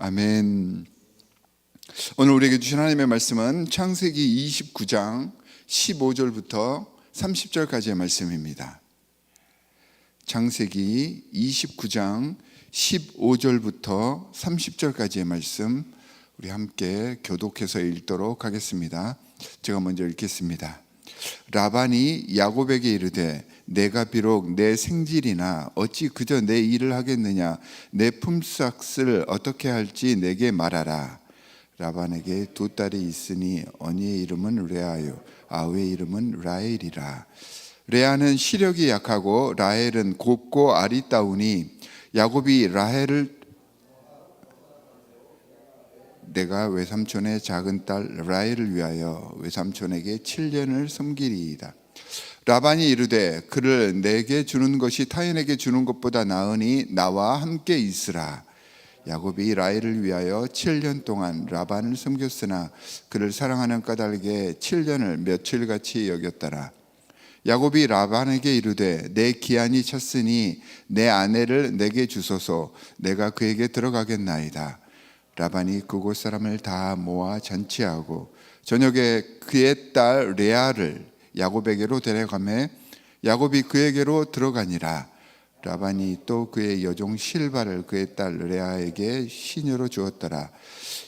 아멘. 오늘 우리에게 주신 하나님의 말씀은 창세기 29장 15절부터 30절까지의 말씀입니다. 창세기 29장 15절부터 30절까지의 말씀 우리 함께 교독해서 읽도록 하겠습니다. 제가 먼저 읽겠습니다. 라반이 야곱에게 이르되 내가 비록 내 생질이나 어찌 그저 내 일을 하겠느냐, 내 품삯을 어떻게 할지 내게 말하라. 라반에게 두 딸이 있으니 언니의 이름은 레아요, 아우의 이름은 라헬이라. 레아는 시력이 약하고 라헬은 곱고 아리따우니 야곱이 라헬을 내가 외삼촌의 작은 딸 라헬을 위하여 외삼촌에게 7년을 섬기리이다. 라반이 이르되 그를 내게 주는 것이 타인에게 주는 것보다 나으니 나와 함께 있으라. 야곱이 라헬을 위하여 7년 동안 라반을 섬겼으나 그를 사랑하는 까닭에 7년을 며칠같이 여겼더라. 야곱이 라반에게 이르되 내 기한이 찼으니 내 아내를 내게 주소서. 내가 그에게 들어가겠나이다. 라반이 그곳 사람을 다 모아 잔치하고 저녁에 그의 딸 레아를 야곱에게로 데려가매 야곱이 그에게로 들어가니라. 라반이 또 그의 여종 실바를 그의 딸 레아에게 시녀로 주었더라.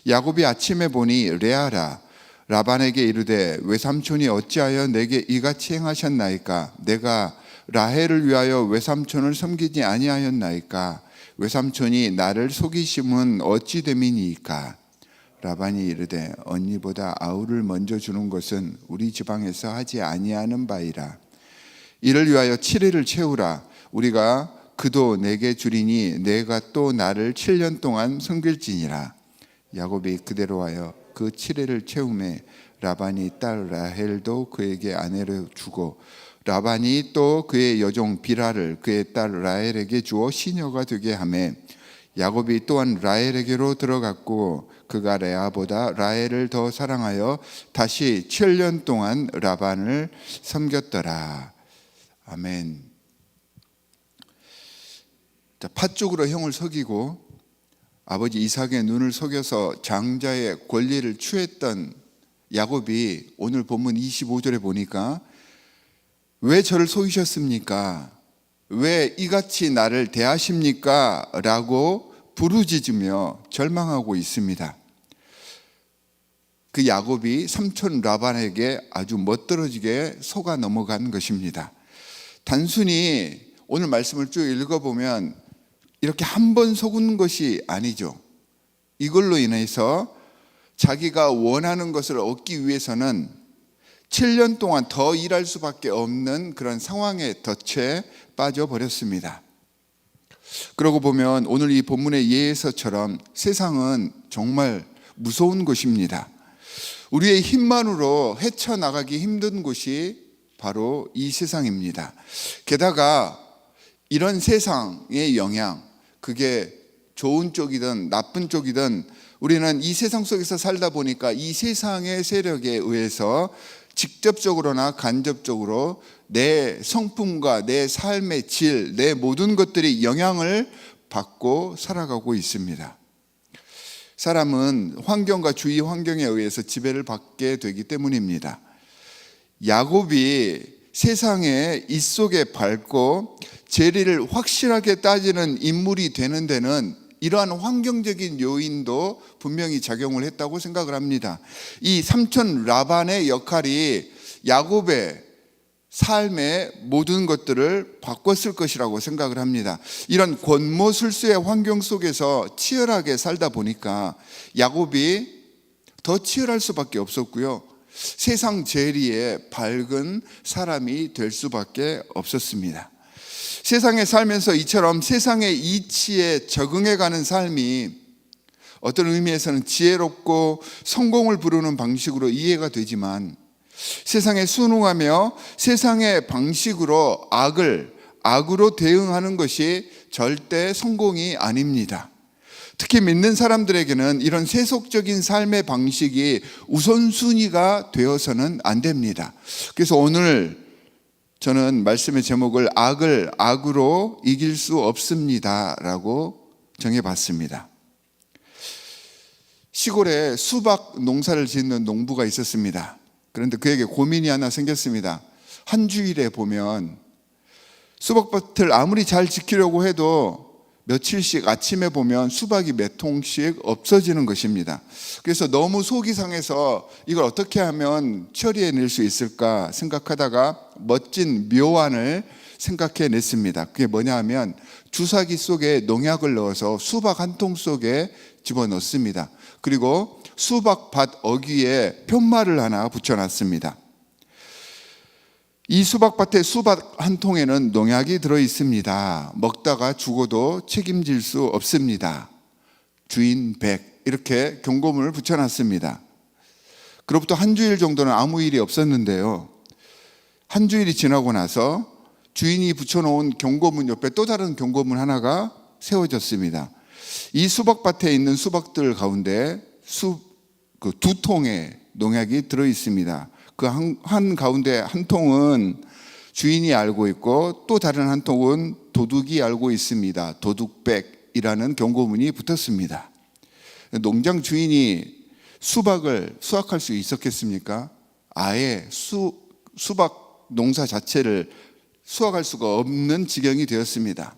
야곱이 아침에 보니 레아라. 라반에게 이르되 외삼촌이 어찌하여 내게 이같이 행하셨나이까? 내가 라헬을 위하여 외삼촌을 섬기지 아니하였나이까? 외삼촌이 나를 속이심은 어찌 됨이니이까? 라반이 이르되 언니보다 아우를 먼저 주는 것은 우리 지방에서 하지 아니하는 바이라. 이를 위하여 7일을 채우라. 우리가 그도 내게 주리니 내가 또 나를 7년 동안 섬길지니라. 야곱이 그대로 하여 그 7일을 채우매 라반이 딸 라헬도 그에게 아내로 주고 라반이 또 그의 여종 비라를 그의 딸 라헬에게 주어 시녀가 되게 하매 야곱이 또한 라헬에게로 들어갔고 그가 레아보다 라헬을 더 사랑하여 다시 7년 동안 라반을 섬겼더라. 아멘. 자, 팥죽으로 형을 속이고 아버지 이삭의 눈을 속여서 장자의 권리를 취했던 야곱이 오늘 본문 25절에 보니까 왜 저를 속이셨습니까? 왜 이같이 나를 대하십니까? 라고 부르짖으며 절망하고 있습니다. 그 야곱이 삼촌 라반에게 아주 멋들어지게 속아 넘어간 것입니다. 단순히 오늘 말씀을 쭉 읽어보면 이렇게 한 번 속은 것이 아니죠. 이걸로 인해서 자기가 원하는 것을 얻기 위해서는 7년 동안 더 일할 수밖에 없는 그런 상황에 덫에 빠져버렸습니다. 그러고 보면 오늘 이 본문의 예에서처럼 세상은 정말 무서운 곳입니다. 우리의 힘만으로 헤쳐나가기 힘든 곳이 바로 이 세상입니다. 게다가 이런 세상의 영향, 그게 좋은 쪽이든 나쁜 쪽이든 우리는 이 세상 속에서 살다 보니까 이 세상의 세력에 의해서 직접적으로나 간접적으로 내 성품과 내 삶의 질, 내 모든 것들이 영향을 받고 살아가고 있습니다. 사람은 환경과 주위 환경에 의해서 지배를 받게 되기 때문입니다. 야곱이 세상의 입속에 밟고 재리를 확실하게 따지는 인물이 되는 데는 이러한 환경적인 요인도 분명히 작용을 했다고 생각을 합니다. 이 삼촌 라반의 역할이 야곱의 삶의 모든 것들을 바꿨을 것이라고 생각을 합니다. 이런 권모술수의 환경 속에서 치열하게 살다 보니까 야곱이 더 치열할 수밖에 없었고요. 세상 재리에 밝은 사람이 될 수밖에 없었습니다. 세상에 살면서 이처럼 세상의 이치에 적응해가는 삶이 어떤 의미에서는 지혜롭고 성공을 부르는 방식으로 이해가 되지만 세상에 순응하며 세상의 방식으로 악으로 대응하는 것이 절대 성공이 아닙니다. 특히 믿는 사람들에게는 이런 세속적인 삶의 방식이 우선순위가 되어서는 안 됩니다. 그래서 오늘 저는 말씀의 제목을 악을 악으로 이길 수 없습니다 라고 정해봤습니다. 시골에 수박 농사를 짓는 농부가 있었습니다. 그런데 그에게 고민이 하나 생겼습니다. 한 주일에 보면 수박밭을 아무리 잘 지키려고 해도 며칠씩 아침에 보면 수박이 몇 통씩 없어지는 것입니다. 그래서 너무 속이 상해서 이걸 어떻게 하면 처리해낼 수 있을까 생각하다가 멋진 묘안을 생각해냈습니다. 그게 뭐냐 하면 주사기 속에 농약을 넣어서 수박 한 통 속에 집어넣습니다. 그리고 수박밭 어귀에 편말을 하나 붙여놨습니다. 이 수박밭의 수박 한 통에는 농약이 들어있습니다. 먹다가 죽어도 책임질 수 없습니다. 주인 100 이렇게 경고문을 붙여놨습니다. 그로부터 한 주일 정도는 아무 일이 없었는데요. 한 주일이 지나고 나서 주인이 붙여놓은 경고문 옆에 또 다른 경고문 하나가 세워졌습니다. 이 수박밭에 있는 수박들 가운데 두 통의 농약이 들어있습니다. 그 한 가운데 한 통은 주인이 알고 있고 또 다른 한 통은 도둑이 알고 있습니다. 도둑백이라는 경고문이 붙었습니다. 농장 주인이 수박을 수확할 수 있었겠습니까? 아예 수박 농사 자체를 수확할 수가 없는 지경이 되었습니다.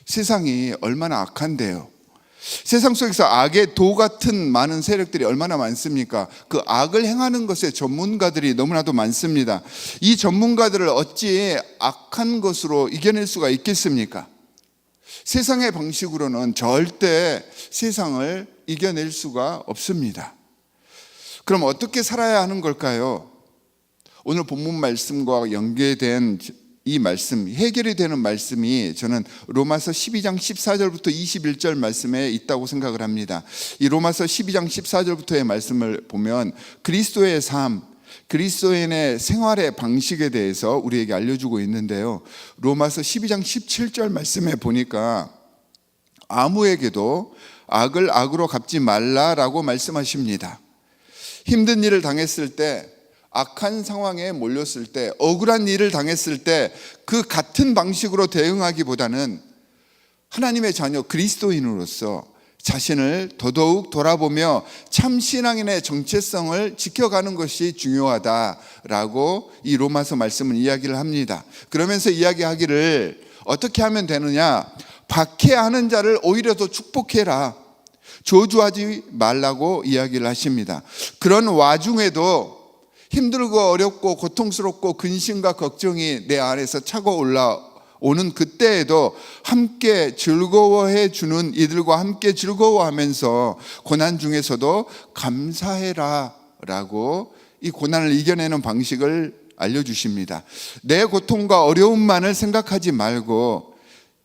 세상이 얼마나 악한데요. 세상 속에서 악의 도 같은 많은 세력들이 얼마나 많습니까? 그 악을 행하는 것에 전문가들이 너무나도 많습니다. 이 전문가들을 어찌 악한 것으로 이겨낼 수가 있겠습니까? 세상의 방식으로는 절대 세상을 이겨낼 수가 없습니다. 그럼 어떻게 살아야 하는 걸까요? 오늘 본문 말씀과 연계된 이 말씀, 해결이 되는 말씀이 저는 로마서 12장 14절부터 21절 말씀에 있다고 생각을 합니다. 이 로마서 12장 14절부터의 말씀을 보면 그리스도의 삶, 그리스도인의 생활의 방식에 대해서 우리에게 알려주고 있는데요. 로마서 12장 17절 말씀에 보니까 아무에게도 악을 악으로 갚지 말라라고 말씀하십니다. 힘든 일을 당했을 때, 악한 상황에 몰렸을 때, 억울한 일을 당했을 때 그 같은 방식으로 대응하기보다는 하나님의 자녀 그리스도인으로서 자신을 더더욱 돌아보며 참 신앙인의 정체성을 지켜가는 것이 중요하다라고 이 로마서 말씀은 이야기를 합니다. 그러면서 이야기하기를 어떻게 하면 되느냐? 박해하는 자를 오히려 더 축복해라, 저주하지 말라고 이야기를 하십니다. 그런 와중에도 힘들고 어렵고 고통스럽고 근심과 걱정이 내 안에서 차고 올라오는 그때에도 함께 즐거워해 주는 이들과 함께 즐거워하면서 고난 중에서도 감사해라 라고 이 고난을 이겨내는 방식을 알려주십니다. 내 고통과 어려움만을 생각하지 말고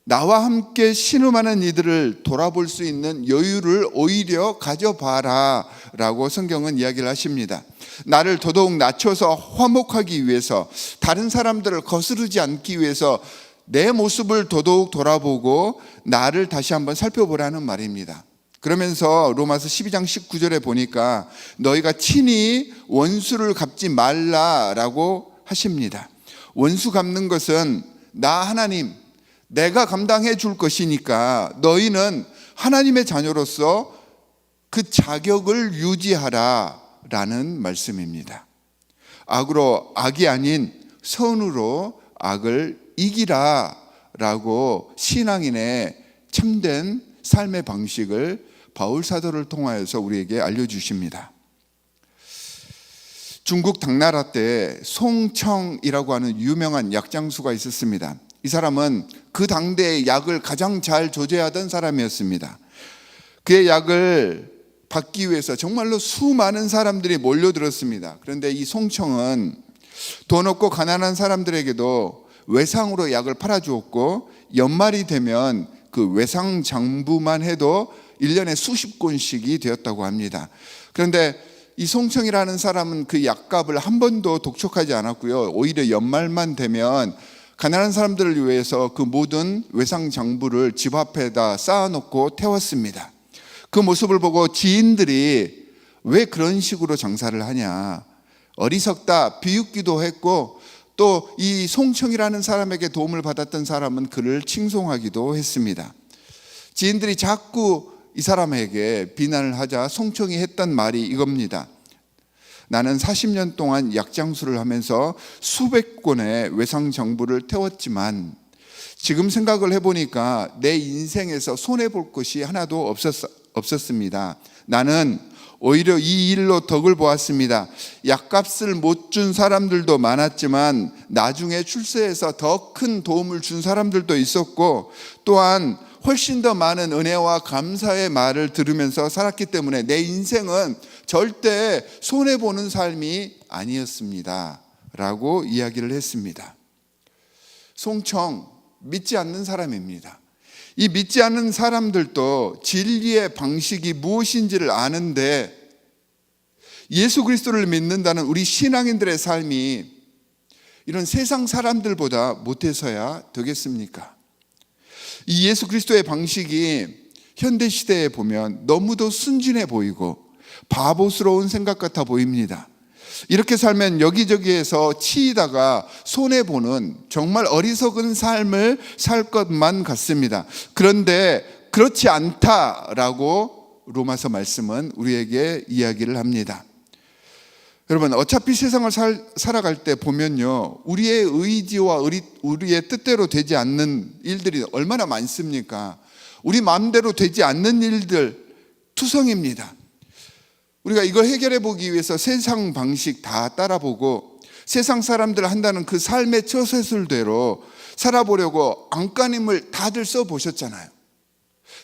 나와 함께 신음하는 이들을 돌아볼 수 있는 여유를 오히려 가져봐라 라고 성경은 이야기를 하십니다. 나를 더더욱 낮춰서 화목하기 위해서, 다른 사람들을 거스르지 않기 위해서 내 모습을 더더욱 돌아보고 나를 다시 한번 살펴보라는 말입니다. 그러면서 로마서 12장 19절에 보니까 너희가 친히 원수를 갚지 말라라고 하십니다. 원수 갚는 것은 나 하나님, 내가 감당해 줄 것이니까 너희는 하나님의 자녀로서 그 자격을 유지하라 라는 말씀입니다. 악으로 악이 아닌 선으로 악을 이기라 라고 신앙인의 참된 삶의 방식을 바울 사도를 통하여서 우리에게 알려주십니다. 중국 당나라 때 송청이라고 하는 유명한 약장수가 있었습니다. 이 사람은 그 당대의 약을 가장 잘 조제하던 사람이었습니다. 그의 약을 받기 위해서 정말로 수많은 사람들이 몰려들었습니다. 그런데 이 송청은 돈 없고 가난한 사람들에게도 외상으로 약을 팔아주었고, 연말이 되면 그 외상 장부만 해도 1년에 수십 권씩이 되었다고 합니다. 그런데 이 송청이라는 사람은 그 약값을 한 번도 독촉하지 않았고요. 오히려 연말만 되면 가난한 사람들을 위해서 그 모든 외상 장부를 집 앞에다 쌓아놓고 태웠습니다. 그 모습을 보고 지인들이 왜 그런 식으로 장사를 하냐, 어리석다 비웃기도 했고, 또 이 송청이라는 사람에게 도움을 받았던 사람은 그를 칭송하기도 했습니다. 지인들이 자꾸 이 사람에게 비난을 하자 송청이 했던 말이 이겁니다. 나는 40년 동안 약장수를 하면서 수백 권의 외상 정보를 태웠지만 지금 생각을 해보니까 내 인생에서 손해볼 것이 하나도 없었습니다. 나는 오히려 이 일로 덕을 보았습니다. 약값을 못 준 사람들도 많았지만 나중에 출세해서 더 큰 도움을 준 사람들도 있었고, 또한 훨씬 더 많은 은혜와 감사의 말을 들으면서 살았기 때문에 내 인생은 절대 손해보는 삶이 아니었습니다 라고 이야기를 했습니다. 송청, 믿지 않는 사람입니다. 이 믿지 않는 사람들도 진리의 방식이 무엇인지를 아는데 예수 그리스도를 믿는다는 우리 신앙인들의 삶이 이런 세상 사람들보다 못해서야 되겠습니까? 이 예수 그리스도의 방식이 현대 시대에 보면 너무도 순진해 보이고 바보스러운 생각 같아 보입니다. 이렇게 살면 여기저기에서 치이다가 손해보는 정말 어리석은 삶을 살 것만 같습니다. 그런데 그렇지 않다라고 로마서 말씀은 우리에게 이야기를 합니다. 여러분, 어차피 세상을 살아갈 때 보면요, 우리의 의지와 우리의 뜻대로 되지 않는 일들이 얼마나 많습니까? 우리 마음대로 되지 않는 일들 투성입니다. 우리가 이걸 해결해 보기 위해서 세상 방식 다 따라보고 세상 사람들 한다는 그 삶의 처세술대로 살아보려고 안간힘을 다들 써보셨잖아요.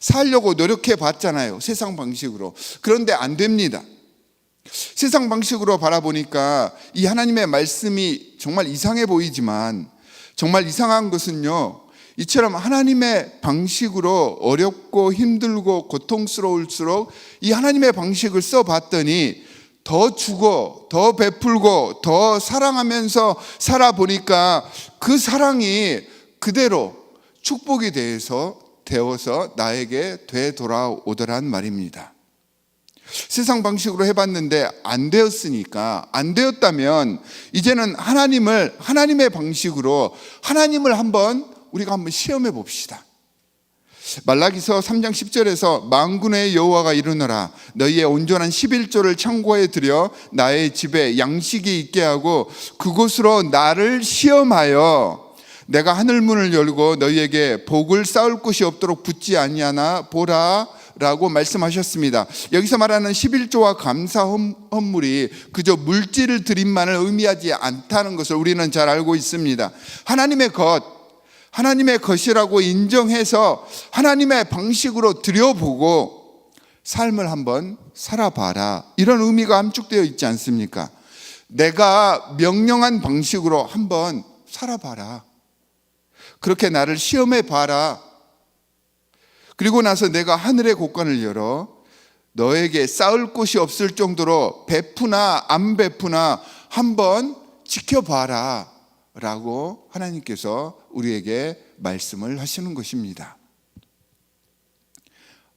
살려고 노력해 봤잖아요, 세상 방식으로. 그런데 안 됩니다. 세상 방식으로 바라보니까 이 하나님의 말씀이 정말 이상해 보이지만, 정말 이상한 것은요, 이처럼 하나님의 방식으로 어렵고 힘들고 고통스러울수록 이 하나님의 방식을 써봤더니 더 주고 더 베풀고 더 사랑하면서 살아보니까 그 사랑이 그대로 축복이 되어서 나에게 되돌아오더란 말입니다. 세상 방식으로 해봤는데 안 되었으니까, 안 되었다면 이제는 하나님의 방식으로 하나님을 우리가 한번 시험해 봅시다. 말라기서 3장 10절에서 만군의 여호와가 이르노라, 너희의 온전한 11조를 창고에 들여 나의 집에 양식이 있게 하고 그곳으로 나를 시험하여 내가 하늘문을 열고 너희에게 복을 쌓을 곳이 없도록 붙지 아니하나 보라 라고 말씀하셨습니다. 여기서 말하는 11조와 감사 헌물이 그저 물질을 드림만을 의미하지 않다는 것을 우리는 잘 알고 있습니다. 하나님의 것이라고 인정해서 하나님의 방식으로 들여보고 삶을 한번 살아봐라, 이런 의미가 함축되어 있지 않습니까? 내가 명령한 방식으로 한번 살아봐라. 그렇게 나를 시험해 봐라. 그리고 나서 내가 하늘의 곳간을 열어 너에게 쌓을 곳이 없을 정도로 베푸나 안 베푸나 한번 지켜봐라 라고 하나님께서 우리에게 말씀을 하시는 것입니다.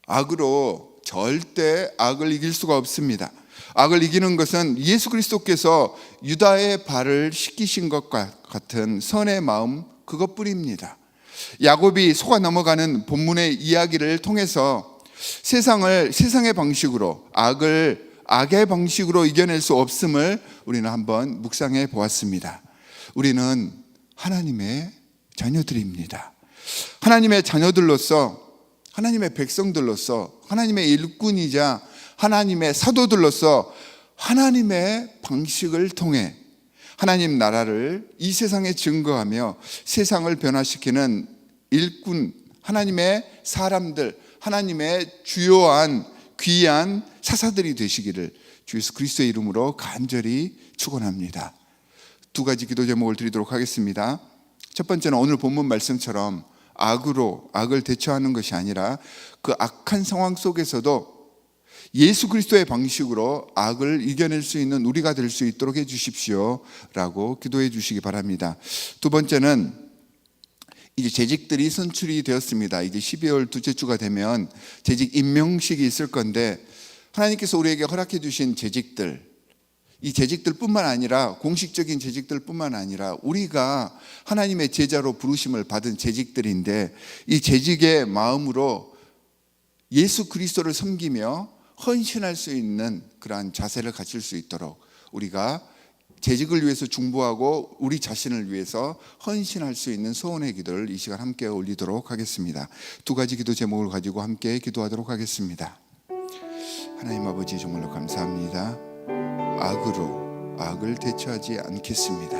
악으로 절대 악을 이길 수가 없습니다. 악을 이기는 것은 예수 그리스도께서 유다의 발을 씻기신 것 같은 선의 마음, 그것뿐입니다. 야곱이 속아 넘어가는 본문의 이야기를 통해서 세상의 방식으로, 악의 방식으로 이겨낼 수 없음을 우리는 한번 묵상해 보았습니다. 우리는 하나님의 자녀들입니다. 하나님의 자녀들로서, 하나님의 백성들로서, 하나님의 일꾼이자 하나님의 사도들로서 하나님의 방식을 통해 하나님 나라를 이 세상에 증거하며 세상을 변화시키는 일꾼, 하나님의 사람들, 하나님의 주요한 귀한 사사들이 되시기를 주 예수 그리스도의 이름으로 간절히 축원합니다. 두 가지 기도 제목을 드리도록 하겠습니다. 첫 번째는 오늘 본문 말씀처럼 악을 대처하는 것이 아니라 그 악한 상황 속에서도 예수 그리스도의 방식으로 악을 이겨낼 수 있는 우리가 될 수 있도록 해주십시오 라고 기도해 주시기 바랍니다. 두 번째는 이제 재직들이 선출이 되었습니다. 이제 12월 둘째 주가 되면 재직 임명식이 있을 건데, 하나님께서 우리에게 허락해 주신 재직들, 이 재직들뿐만 아니라 공식적인 재직들뿐만 아니라 우리가 하나님의 제자로 부르심을 받은 재직들인데, 이 재직의 마음으로 예수 그리스도를 섬기며 헌신할 수 있는 그러한 자세를 가질 수 있도록 우리가 재직을 위해서 중보하고 우리 자신을 위해서 헌신할 수 있는 소원의 기도를 이 시간 함께 올리도록 하겠습니다. 두 가지 기도 제목을 가지고 함께 기도하도록 하겠습니다. 하나님 아버지, 정말로 감사합니다. 악으로 악을 대처하지 않겠습니다.